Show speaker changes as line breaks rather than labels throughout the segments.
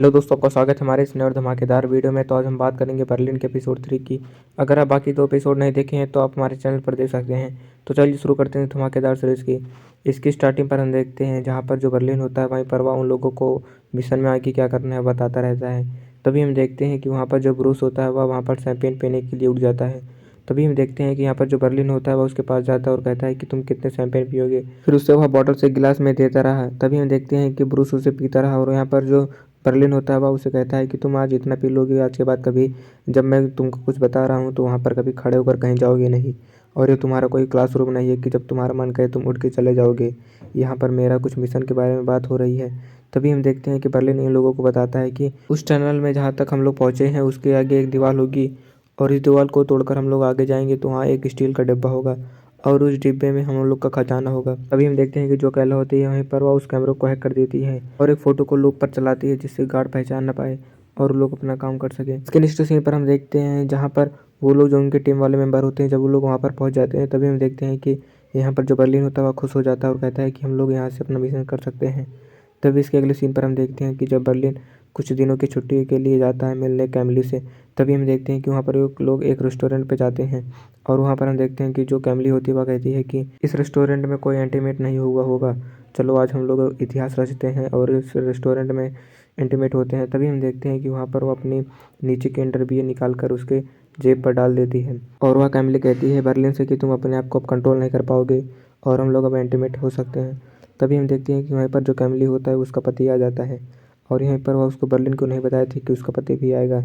Hello दोस्तों, आपका स्वागत है हमारे इस नए और धमाकेदार वीडियो में। तो आज हम बात करेंगे बर्लिन के एपिसोड 3 की। अगर आप बाकी 2 एपिसोड नहीं देखे हैं तो आप हमारे चैनल पर देख सकते हैं। तो चलिए शुरू करते हैं धमाकेदार सीरीज़ की। इसकी स्टार्टिंग पर हम देखते हैं जहाँ पर जो बर्लिन होता है वहीं पर वह उन लोगों को मिशन में आगे क्या करना है बताता रहता है। तभी हम देखते हैं कि वहाँ पर जो ब्रूस होता है वह वहाँ पर शैंपेन पीने के लिए उठ जाता है। तभी हम देखते हैं कि यहाँ पर जो बर्लिन होता है वह उसके पास जाता है और कहता है कि तुम कितने शैंपेन पियोगे। फिर उससे वह बॉटल से गिलास में देता रहा। तभी हम देखते हैं कि ब्रूस उसे पीता रहा और यहाँ पर जो बर्लिन होता है वह उसे कहता है कि तुम आज इतना पी लोगे, आज के बाद कभी जब मैं तुमको कुछ बता रहा हूँ तो वहाँ पर कभी खड़े होकर कहीं जाओगे नहीं। और ये तुम्हारा कोई क्लासरूम नहीं है कि जब तुम्हारा मन करे तुम उठ के चले जाओगे। यहाँ पर मेरा कुछ मिशन के बारे में बात हो रही है। तभी हम देखते हैं कि बर्लिन इन लोगों को बताता है कि उस टनल में जहाँ तक हम लोग पहुँचे हैं उसके आगे एक दीवार होगी और इस दीवार को तोड़कर हम लोग आगे जाएंगे तो वहाँ एक स्टील का डिब्बा होगा और उस डिब्बे में हम लोग का खजाना होगा। तभी हम देखते हैं कि जो कैला होती है वहीं पर वह उस कैमरे को हैक कर देती है और एक फ़ोटो को लूप पर चलाती है जिससे गार्ड पहचान ना पाए और लोग अपना काम कर सकें। इसके नेक्स्ट सीन पर हम देखते हैं जहाँ पर वो लोग जो उनके टीम वाले मेंबर होते हैं जब वो लोग वहाँ पर पहुँच जाते हैं तभी हम देखते हैं कि यहाँ पर जो बर्लिन होता है वह खुश हो जाता है और कहता है कि हम लोग यहाँ से अपना मिशन कर सकते हैं। तभी इसके अगले सीन पर हम देखते हैं कि जब बर्लिन कुछ दिनों की छुट्टी के लिए जाता है मिलने कैमली से, तभी हम देखते हैं कि वहाँ पर लोग एक रेस्टोरेंट पे जाते हैं और वहाँ पर हम देखते हैं कि जो कैमली होती है वह कहती है कि इस रेस्टोरेंट में कोई इंटीमेट नहीं हुआ होगा, चलो आज हम लोग इतिहास रचते हैं और इस रेस्टोरेंट में इंटीमेट होते हैं। तभी हम देखते हैं कि वहाँ पर वो अपनी नीचे की अंडरवियर निकाल कर उसके जेब पर डाल देती है और वह कैमली कहती है बर्लिन से कि तुम अपने आप को अब कंट्रोल नहीं कर पाओगे और हम लोग अब इंटीमेट हो सकते हैं। तभी हम देखते हैं कि वहीं पर जो कैमली होता है उसका पति आ जाता है और यहीं पर वह उसको बर्लिन को नहीं बताया थी कि उसका पति भी आएगा।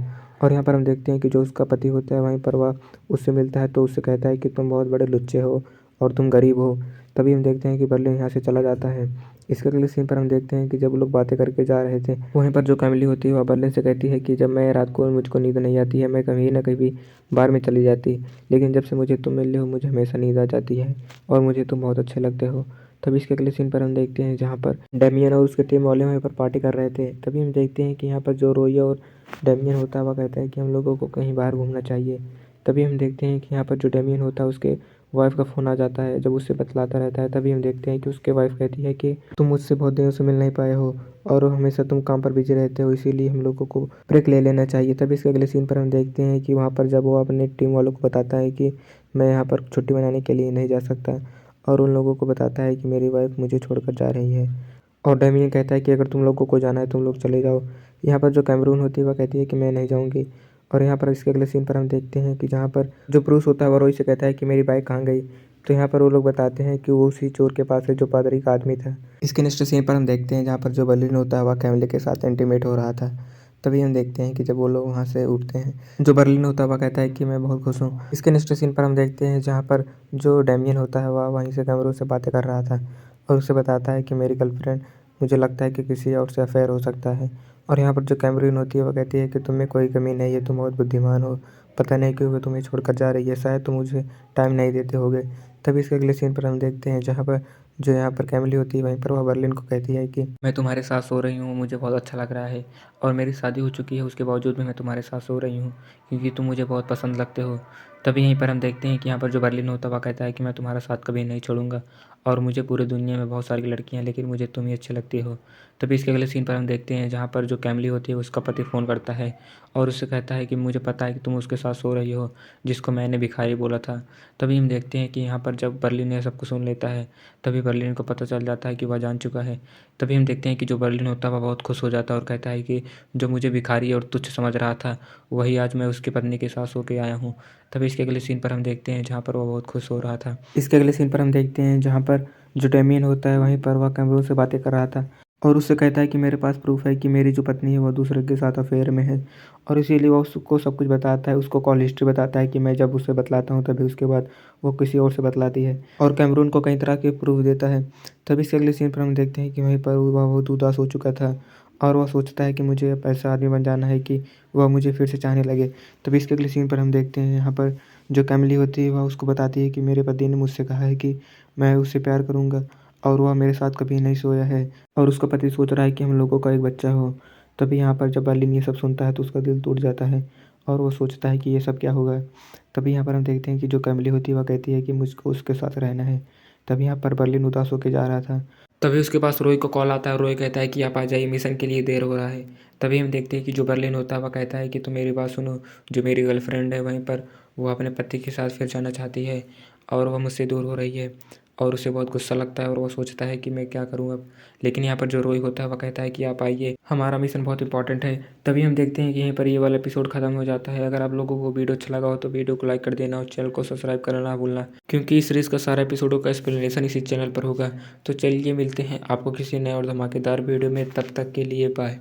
और यहाँ पर हम देखते हैं कि जो उसका पति होता है वहीं पर वह उससे मिलता है तो उससे कहता है कि तुम बहुत बड़े लुच्चे हो और तुम गरीब हो। तभी हम देखते हैं कि बर्लिन यहाँ से चला जाता है। इसके अगले सीन पर हम देखते हैं कि जब लोग बातें करके जा रहे थे वहीं पर जो कैमली होती है वह बर्लिन से कहती है कि जब मैं रात को मुझको नींद नहीं आती है मैं कभी ना कभी बार में चली जाती, लेकिन जब से मुझे तुम मिले हो मुझे हमेशा नींद आ जाती है और मुझे तुम बहुत अच्छे लगते हो। तभी इसके अगले सीन पर हम देखते हैं जहाँ पर डेमियन और उसके टीम वाले वहीं पर पार्टी कर रहे थे। तभी हम देखते हैं कि यहाँ पर जो रोई और डेमियन होता है वह कहता है कि हम लोगों को कहीं बाहर घूमना चाहिए। तभी हम देखते हैं कि यहाँ पर जो डेमियन होता है उसके वाइफ का फ़ोन आ जाता है जब उससे बतलाता रहता है। तभी हम देखते हैं कि उसके वाइफ कहती है कि तुम मुझसे बहुत दिनों से मिल नहीं पाए हो और हमेशा तुम काम पर बिजी रहते हो, इसीलिए हम लोगों को ब्रेक ले लेना चाहिए। तभी इसके अगले सीन पर हम देखते हैं कि वहाँ पर जब वो अपने टीम वालों को बताता है कि मैं यहाँ पर छुट्टी मनाने के लिए नहीं जा सकता और उन लोगों को बताता है कि मेरी वाइफ मुझे छोड़कर जा रही है और डेमियन कहता है कि अगर तुम लोगों को जाना है तुम लोग चले जाओ। यहाँ पर जो कैमरून होती है वह कहती है कि मैं नहीं जाऊँगी। और यहाँ पर इसके अगले सीन पर हम देखते हैं कि जहाँ पर जो ब्रूस होता है वह रोई से कहता है कि मेरी बाइक कहाँ गई। तो यहाँ पर वो लोग बताते हैं कि वो उसी चोर के पास है जो पादरी का आदमी था। इसके नेक्स्ट सीन पर हम देखते हैं जहाँ पर जो बर्लिन होता है वह कैमले के साथ इंटीमेट हो रहा था। तभी हम देखते हैं कि जब वो लोग वहाँ से उठते हैं जो बर्लिन होता है वह कहता है कि मैं बहुत खुश हूँ। इसके नेक्स्ट सीन पर हम देखते हैं जहाँ पर जो डेमियन होता है वह वहीं से कैमरों से बातें कर रहा था और उसे बताता है कि मेरी गर्लफ्रेंड मुझे लगता है कि किसी और से अफेयर हो सकता है। और यहाँ पर जो कैमरीन होती है वो कहती है कि तुम में कोई कमी नहीं है, तुम बहुत बुद्धिमान हो, पता नहीं क्यों वो तुम्हें छोड़कर जा रही है, शायद तुम मुझे टाइम नहीं देते होगे। तभी इसके अगले सीन पर हम देखते हैं जहाँ पर जो यहाँ पर कैमली होती है वहीं पर वह बर्लिन को कहती है कि मैं तुम्हारे साथ सो रही हूँ, मुझे बहुत अच्छा लग रहा है और मेरी शादी हो चुकी है उसके बावजूद भी मैं तुम्हारे साथ सो रही हूँ क्योंकि तुम मुझे बहुत पसंद लगते हो। तभी यहीं पर हम देखते हैं कि यहाँ पर जो बर्लिन होता है वह कहता है कि मैं तुम्हारा साथ कभी नहीं छोड़ूंगा और मुझे पूरी दुनिया में बहुत सारी लड़कियाँ हैं लेकिन मुझे तुम ही अच्छी लगती हो। तभी इसके अगले सीन पर हम देखते हैं जहाँ पर जो कैमली होती है उसका पति फ़ोन करता है और उससे कहता है कि मुझे पता है कि तुम उसके साथ सो रही हो जिसको मैंने भिखारी बोला था। तभी हम देखते हैं कि यहाँ पर जब बर्लिन यह सब कुछ सुन लेता है तभी बर्लिन को पता चल जाता है कि वह जान चुका है। तभी हम देखते हैं कि जो बर्लिन होता है वह बहुत खुश हो जाता है और कहता है कि जो मुझे भिखारी और तुच्छ समझ रहा था वही आज मैं उसकी पत्नी के साथ सो के आया हूँ। तभी इसके अगले सीन पर हम देखते हैं जहाँ पर वह बहुत खुश हो रहा था। इसके अगले सीन पर हम देखते हैं जहाँ पर जो डेमियन होता है वहीं पर वह कैमरों से बातें कर रहा था और उससे कहता है कि मेरे पास प्रूफ है कि मेरी जो पत्नी है वो दूसरे के साथ अफेयर में है और इसीलिए वो उसको सब कुछ बताता है, उसको कॉल हिस्ट्री बताता है कि मैं जब उससे बतलाता हूँ तभी उसके बाद वो किसी और से बतलाती है और कैमरून को कई तरह के प्रूफ देता है। तभी इसके अगले सीन पर हम देखते हैं कि वहीं पर वह बहुत उदास हो चुका था और वह सोचता है कि मुझे अब ऐसा आदमी बन जाना है कि वह मुझे फिर से चाहने लगे। तभी इसके अगले सीन पर हम देखते हैं यहाँ पर जो कैमली होती है वह उसको बताती है कि मेरे पति ने मुझसे कहा है कि मैं उससे प्यार करूँगा और वह मेरे साथ कभी नहीं सोया है और उसका पति सोच रहा है कि हम लोगों का एक बच्चा हो। तभी यहाँ पर जब बर्लिन ये सब सुनता है तो उसका दिल टूट जाता है और वो सोचता है कि ये सब क्या होगा। तभी यहाँ पर हम देखते हैं कि जो कैमली होती है वह कहती है कि मुझको उसके साथ रहना है। तभी यहाँ पर बर्लिन उदास होकर जा रहा था तभी उसके पास रोय को कॉल आता है। रोय कहता है कि आप आ जाइए, मिशन के लिए देर हो रहा है। तभी हम देखते हैं कि जो बर्लिन होता है वह कहता है कि तुम मेरी बात सुनो, जो मेरी गर्लफ्रेंड है वहीं पर वो अपने पति के साथ फिर जाना चाहती है और वह मुझसे दूर हो रही है और उसे बहुत गुस्सा लगता है और वो सोचता है कि मैं क्या करूँ अब। लेकिन यहाँ पर जो रोय होता है वह कहता है कि आप आइए, हमारा मिशन बहुत इंपॉर्टेंट है। तभी हम देखते हैं कि यहीं पर ये वाला एपिसोड खत्म हो जाता है। अगर आप लोगों को वीडियो अच्छा लगा हो तो वीडियो को लाइक कर देना और चैनल को सब्सक्राइब करना ना भूलना, क्योंकि इस सीरीज़ का सारा एपिसोडों का एक्सप्लेनेशन इसी चैनल पर होगा। तो चलिए मिलते हैं आपको किसी नए और धमाकेदार वीडियो में, तब तक के लिए बाय।